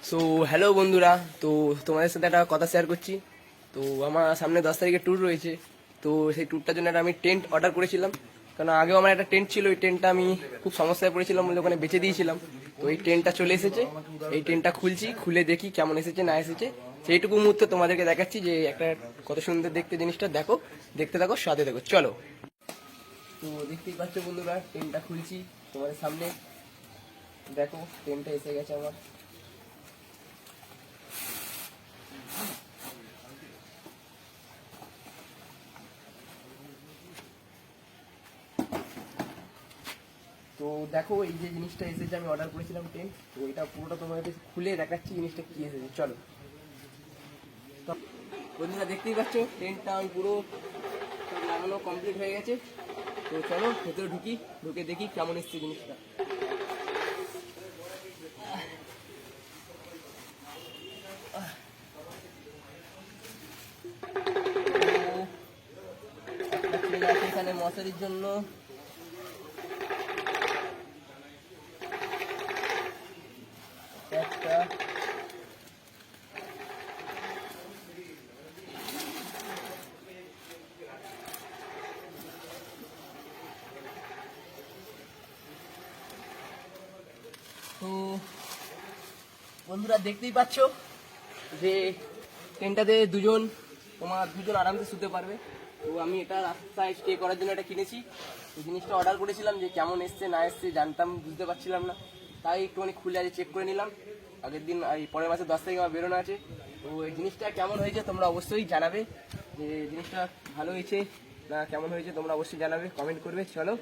So hello বন্ধুরা, তো তোমাদের সাথে একটা কথা শেয়ার করছি। তো আমার সামনে 10 তারিখে ট্যুর রয়েছে। তো সেই ট্যুরটার জন্য একটা আমি টেন্ট অর্ডার করেছিলাম, কারণ আগেও আমার একটা টেন্ট ছিল। ওই টেন্টটা আমি খুব সমস্যায় পড়েছিলাম বলে ওখানে বেঁচে দিয়েছিলাম। তো এই টেন্টটা চলে এসেছে। এই টেন্টটা খুলছি, খুলে দেখি কেমন এসেছে না এসেছে। সেইটুকু মুহূর্তে তোমাদেরকে দেখাচ্ছি যে একটা কত সুন্দর দেখতে জিনিসটা। দেখো, দেখতে থাকো, সাথে দেখো, চলো। তো দেখতেই পাচ্ছ বন্ধুরা, টেন্টটা খুলছি তোমাদের সামনে। দেখো, টেন্টটা এসে গেছে আমার। তো দেখো, এই যে জিনিসটা এসেছে, আমি অর্ডার করেছিলাম টেন্ট। তো এটা পুরোটা তোমাদের খুলে দেখাচ্ছি জিনিসটা কি এসেছে, চলো। তো বন্ধুরা দেখতেই পাচ্ছ, টেন্টটা আমি পুরো সব লাগানো কমপ্লিট হয়ে গেছে। তো চলো ভেতরে ঢুকি, ঢুকে দেখি কেমন এসছে জিনিসটা। তো একটা ট্রেন আছে এখানে মশারির জন্য। একটা তো বন্ধুরা দেখতেই পাচ্ছ যে ট্রেনটাতে দুজন আরামসে শুতে পারবে। তো আমি এটা রাস্তায় স্টে করার জন্য এটা কিনেছি। এই জিনিসটা অর্ডার করেছিলাম, যে কেমন এসছে না এসছে জানতাম, বুঝতে পারছিলাম না, তাই একটুখানি খুলে আজ চেক করে নিলাম। আগের দিন এই পরের মাসে 10 তারিখে আমার বেরোনো আছে। তো এই জিনিসটা কেমন হয়েছে তোমরা অবশ্যই জানাবে, যে জিনিসটা ভালো হয়েছে না কেমন হয়েছে তোমরা অবশ্যই জানাবে, কমেন্ট করবে। চলো।